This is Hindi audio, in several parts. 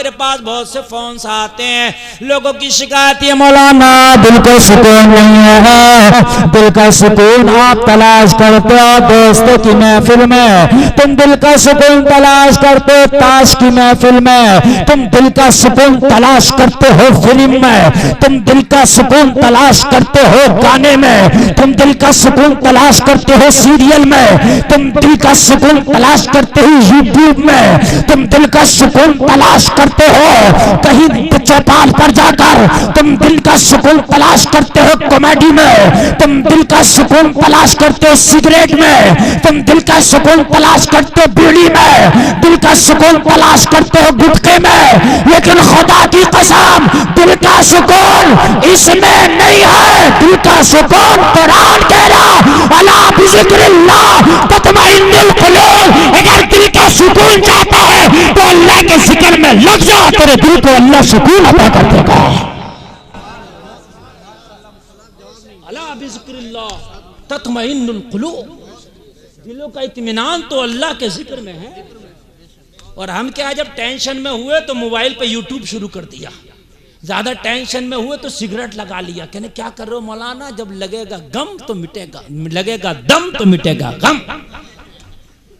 मेरे पास बहुत से फोन आते हैं, लोगों की शिकायत है मौलाना दिल का सुकून नहीं है। दिल का सुकून आप तलाश करते हो दोस्तों की महफिल में, तुम दिल का सुकून तलाश करते हो ताश की महफिल में, तुम दिल का सुकून तलाश करते हो फिल्म में, तुम दिल का सुकून तलाश करते हो गाने में, तुम दिल का सुकून तलाश करते हो सीरियल में, तुम दिल का सुकून तलाश करते हो यूट्यूब में, तुम दिल का सुकून तलाश करते हो कहीं चौपाल पर जाकर, तुम दिल का सुकून तलाश करते हो कॉमेडी में, तुम दिल का सुकून तलाश करते हो सिगरेट में, तुम दिल का सुकून तलाश करते हो बीड़ी में, दिल का सुकून तलाश करते हो गुटखे में, लेकिन खुदा की कसम दिल का सुकून इसमें नहीं है। दिल का सुकून कुरान कह रहा अला बिज़िक्रिल्लाह तत्मइन्नुल कुलूब। अगर दिल का सुकून चाहता है तो अल्लाह के जिक्र में लग जा, तेरे दिल को अल्लाह सुकून अता कर देगा। अला बिज़िक्रिल्लाह तत्मइन्नुल कुलूब। दिलों का इत्मीनान तो अल्लाह के जिक्र में है। और हम क्या, जब टेंशन में हुए तो मोबाइल पे यूट्यूब शुरू कर दिया, ज्यादा टेंशन में हुए तो सिगरेट लगा लिया। कहने क्या कर रहे हो मौलाना, जब लगेगा गम तो मिटेगा, लगेगा दम तो मिटेगा गम।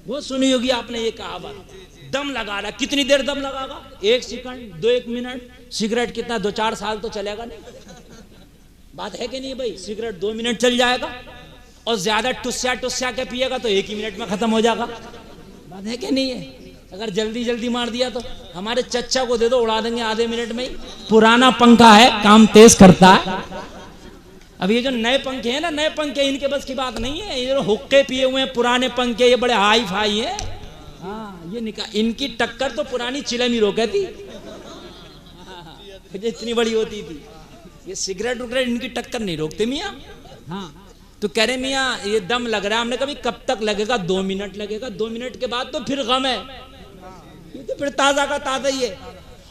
वो सुनी होगी आपने ये कहावत, दम लगा रहा। कितनी देर दम लगागा? 1 सेकंड, 2 मिनट। सिगरेट कितना 2-4 साल तो चलेगा नहीं। बात है कि नहीं भाई? सिगरेट 2 मिनट चल जाएगा और ज्यादा टुस्या के पिएगा तो 1 ही मिनट में खत्म हो जाएगा। बात है कि नहीं है? अगर जल्दी जल्दी मार दिया तो हमारे चच्चा को दे दो, उड़ा देंगे आधे मिनट में ही। पुराना पंखा है, काम तेज करता है। अब ये जो नए पंखे हैं ना, नए पंखे इनके बस की बात नहीं है। ये जो हुक्के पिए हुए हैं पुराने पंखे, ये बड़े हाई फाई है। हाँ, ये इनकी टक्कर तो पुरानी चिलम ही रोके थी, इतनी बड़ी होती थी। ये सिगरेट उगरेट इनकी टक्कर नहीं रोकते मियाँ। हाँ, तो कह रहे मियाँ ये दम लग रहा है। हमने कभी कब तक लगेगा? 2 मिनट लगेगा। 2 मिनट के बाद तो फिर गम है, ये तो फिर ताजा का ताजा ही है।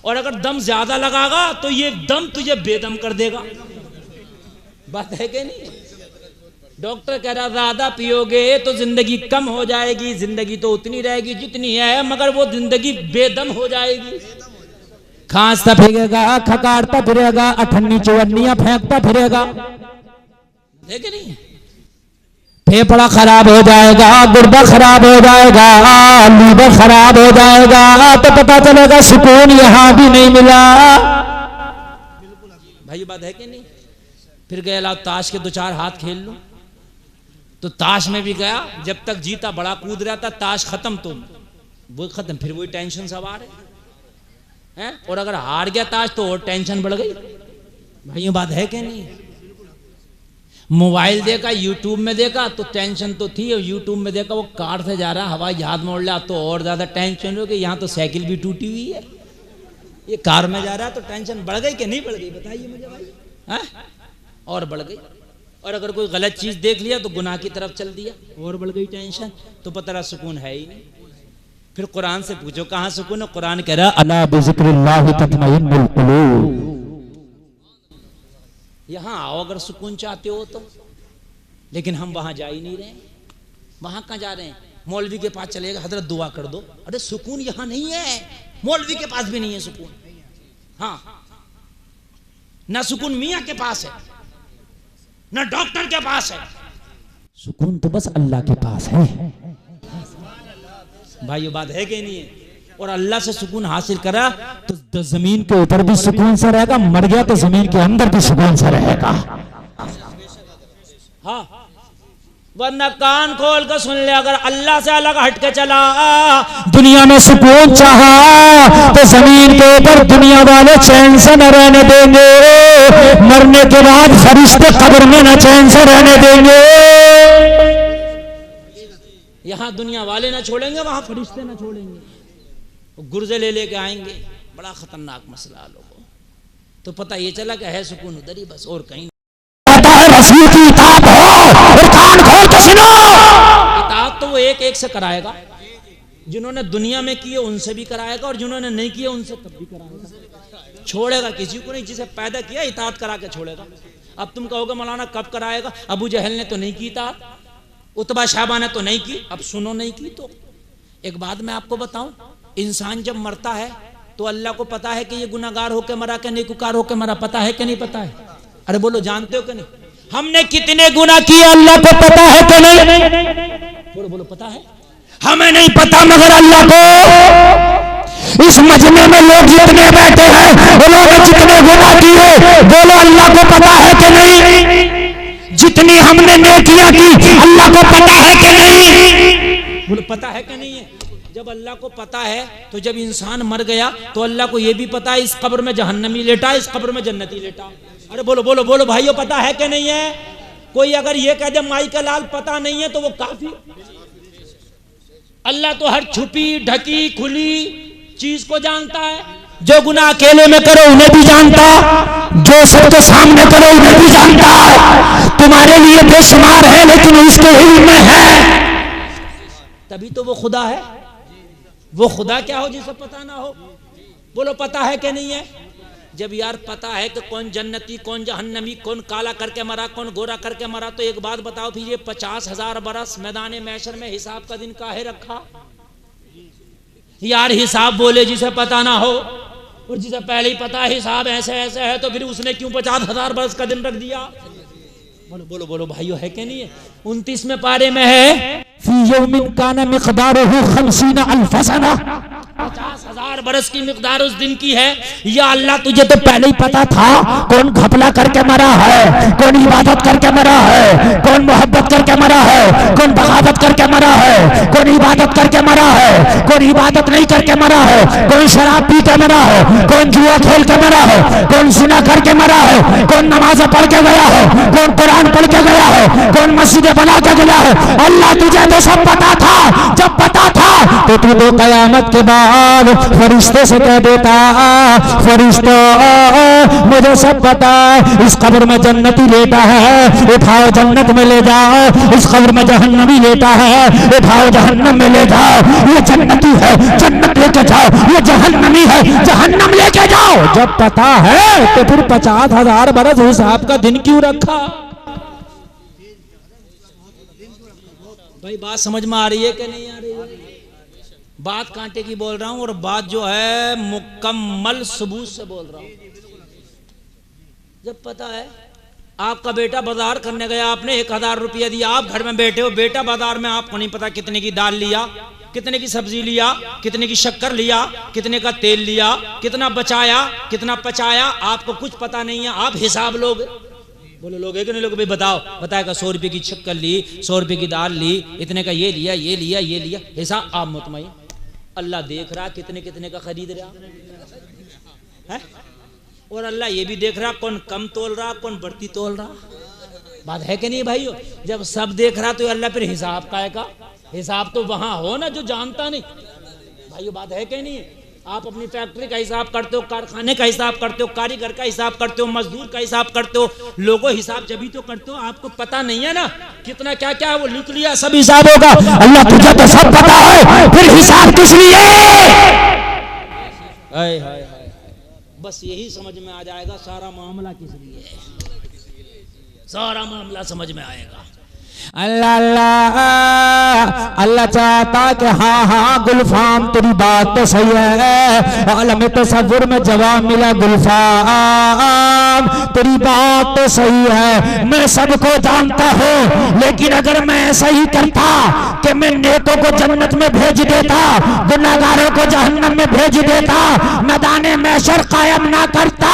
और अगर दम ज्यादा लगागा तो ये दम तुझे बेदम कर देगा। बात है कि नहीं? डॉक्टर कह रहा ज्यादा पियोगे तो जिंदगी कम हो जाएगी, जिंदगी तो उतनी रहेगी जितनी है, मगर वो जिंदगी बेदम हो जाएगी। खांसता फिरेगा, खकारता फिरेगा, अठन्नी चौन्नियां फेंकता फिरेगा। है कि नहीं? फेफड़ा खराब हो जाएगा, गुर्दा खराब हो जाएगा, लीवर खराब हो जाएगा, तो पता चलेगा सुकून यहां भी नहीं मिला। भाई बात है कि नहीं? फिर गया लाओ ताश के 2-4 हाथ खेल लो, तो ताश में भी गया, जब तक जीता बड़ा कूद रहा था, ताश खत्म तो वो खत्म, फिर वही टेंशन सवार है। और अगर हार गया ताश तो और टेंशन बढ़ गई। भाई बात है कि नहीं? मोबाइल देखा, यूट्यूब में देखा तो टेंशन तो थी, और यूट्यूब में देखा वो कार से जा रहा, हवाई जहाज मोड़ लिया तो और ज्यादा टेंशन हो गई। यहाँ तो साइकिल भी टूटी हुई है, ये कार में जा रहा है तो टेंशन बढ़ गई कि नहीं बढ़ गई? बताइए मुझे भाई। हाँ, और बढ़ गई। और अगर कोई गलत चीज देख लिया तो गुनाह की तरफ चल दिया, और बढ़ गई टेंशन। तो पता रहा सुकून है ही नहीं। फिर कुरान से पूछो कहाँ सुकून है? कुरान कह रहा अला बिज़िक्रिल्लाह तत्मइन्नुल कुलूब। यहाँ आओ अगर सुकून चाहते हो तो, लेकिन हम वहां जा ही नहीं रहे। वहां कहाँ जा रहे हैं? मौलवी के पास चलेगा, हजरत दुआ कर दो। अरे सुकून यहाँ नहीं है, मौलवी के पास भी नहीं है सुकून। हाँ, ना सुकून मियाँ के पास है, ना डॉक्टर के पास है। सुकून तो बस अल्लाह के पास है। भाई ये बात है कि नहीं है? और अल्लाह से सुकून हासिल करा तो जमीन के ऊपर भी सुकून से रहेगा, मर गया तो जमीन के अंदर भी सुकून से रहेगा। हाँ, वरना कान खोल कर सुन ले, अगर अल्लाह से अलग हट के चला, दुनिया में सुकून चाहा तो जमीन के ऊपर दुनिया वाले चैन से न रहने देंगे, मरने के बाद फरिश्ते कब्र में न चैन से रहने देंगे। यहाँ दुनिया वाले ना छोड़ेंगे, वहां फरिश्ते ना छोड़ेंगे, गुर्जे ले लेके आएंगे। बड़ा खतरनाक मसला लोगों। तो पता ये चला कि है सुकून उधर ही बस, और कहीं रसूल की इताअत हो और कान खोल के सुनो। इताअत तो वो एक से कराएगा, जिन्होंने दुनिया में किए उनसे भी कराएगा, और जिन्होंने नहीं किए उनसे तब भी कराएगा। छोड़ेगा किसी को नहीं, जिसे पैदा किया इताअत करा के छोड़ेगा। अब तुम कहोगे मौलाना कब कराएगा? अबू जहल ने तो नहीं की इताअत, उतबा शाहबा ने तो नहीं की, अब सुनो नहीं की तो। एक बात मैं आपको बताऊं, इंसान जब मरता है तो अल्लाह को पता है कि ये गुनाहगार होके मरा कि नेकूकार होके मरा? पता है कि नहीं पता है? अरे बोलो, जानते हो कि नहीं? हमने कितने गुनाह किए अल्लाह को पता है कि नहीं? बोलो बोलो, पता है? हमें नहीं पता, मगर अल्लाह को। इस मजमे में लोग जितने बैठे हैं, उन्होंने जितने गुनाह किए, बोलो अल्लाह को पता है कि नहीं? जितनी हमने नेकियां की, अल्लाह को पता है कि नहीं? बोलो, पता है कि नहीं है? जब अल्लाह को पता है तो जब इंसान मर गया तो अल्लाह को यह भी पता है इस कब्र में जहन्नमी लेटा, इस कब्र में जन्नती लेटा। अरे बोलो बोलो बोलो भाइयों, पता है कि नहीं है? कोई अगर ये कह दे माई का लाल पता नहीं है तो वो काफी। अल्लाह तो हर छुपी ढकी खुली चीज को जानता है। जो गुनाह अकेले में करो उन्हें भी जानता, जो सबके सामने करो उन्हें भी जानता। तुम्हारे लिए बेशुमार है लेकिन उसके इल्म में है, तभी तो वो खुदा है। वो खुदा क्या हो जिसे पता ना हो? बोलो, पता है कि नहीं है? जब यार पता है कि कौन जन्नती कौन जहन्नमी, कौन काला करके मरा कौन गोरा करके मरा, तो एक बात बताओ फिर ये 50,000 बरस मैदान महशर में हिसाब का दिन काहे रखा? यार हिसाब बोले जिसे पता ना हो, और जिसे पहले ही पता है हिसाब ऐसे ऐसे है, तो फिर उसने क्यों 50,000 बरस का दिन रख दिया? बोलो बोलो बोलो भाइयों, है कि नहीं है? 29वें पारे में है, फी यौमिन काना मिक़दारुहु 50 अल्फ सना, 50,000 बरस की मिक़दार उस दिन की है। या अल्लाह, तुझे तो पहले ही पता था कौन घपला करके मरा है, कौन इबादत करके मरा है, कौन मोहब्बत करके मरा है, कौन बगावत करके मरा है, कौन इबादत करके मरा है, कौन इबादत नहीं करके मरा है, कौन शराब पी के मरा है, कौन जुआ खेल के मरा है, कौन ज़िना करके मरा है, कौन नमाज़ पढ़ के गया है, कौन कुरान पढ़ के गया है, कौन मस्जिदें बना के गया है। अल्लाह तुझे तो सब पता था। जब पता था तो तू तो कयामत के बाद फरिश्ते से कह देता, फरिश्तों मुझे सब पता है, इस कब्र में जन्नती लेटा है, उठाओ जन्नत में ले जाओ, इस कब्र में जहन्नमी लेटा है, उठाओ जहन्नम में ले जाओ, ये जन्नती है जन्नत लेके जाओ, ये जहन्नमी है जहन्नम लेके जाओ। जब पता है तो फिर 50,000 बरस हिसाब का दिन क्यों रखा? भाई बात समझ में आ रही है कि नहीं आ रही है? बात कांटे की बोल रहा हूं और बात जो है मुकम्मल सबूत से बोल रहा हूं। जब पता है आपका बेटा बाजार करने गया, आपने 1,000 रुपया दिया, आप घर में बैठे हो, बेटा बाजार में आपको नहीं पता कितने की दाल लिया, कितने की सब्जी लिया, कितने की शक्कर लिया, कितने का तेल लिया, कितना बचाया कितना पचाया, आपको कुछ पता नहीं है। आप हिसाब लोग, बोलो लोग है कि नहीं लोग? भाई बताओ, बताएगा 100 रुपये की शक्कर ली, 100 रुपये की दाल ली, इतने का ये लिया ये लिया ये लिया, हिसाब आप मुतमईन। अल्लाह देख रहा कितने कितने का खरीद रहा है, और अल्लाह ये भी देख रहा कौन कम तोल रहा कौन बढ़ती तोल रहा। बात है कि नहीं भाइयों? जब सब देख रहा तो अल्लाह फिर हिसाब का हिसाब तो वहां हो ना जो जानता नहीं। भाइयों बात है कि नहीं? आप अपनी फैक्ट्री का हिसाब करते हो, कारखाने का हिसाब करते हो, कारीगर का हिसाब करते हो, मजदूर का हिसाब करते हो, लोगों हिसाब जब भी तो करते हो। आपको पता नहीं है ना कितना क्या क्या वो लिख लिया, सब हिसाब होगा। अल्लाह तुझे तो सब पता है, फिर हिसाब किस लिए? हाय हाय हाय, बस यही समझ में आ जाएगा सारा मामला किस लिए है, सारा मामला समझ में आएगा। अल्लाह अल्लाह अल्लाह चाहता कि हाँ हाँ गुलफाम तेरी बात तो सही है, आलम तसव्वुर में जवाब मिला गुलफाम तेरी बात तो सही है, मैं सबको जानता हूँ, लेकिन अगर मैं ऐसा ही करता कि मैं नेकों को जन्नत में भेज देता, गुनाहगारों को जहन्नम में भेज देता, मैदान महशर कायम ना करता,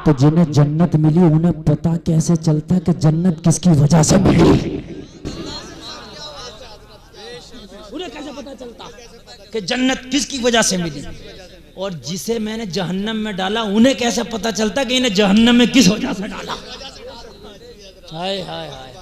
तो जिन्हें जन्नत मिली उन्हें पता कैसे चलता कि जन्नत किसकी वजह से मिली? उन्हें कैसे पता चलता कि जन्नत किसकी वजह से मिली? और जिसे मैंने जहन्नम में डाला उन्हें कैसे पता चलता कि इन्हें जहन्नम में किस वजह से डाला? हाय हाय हाय,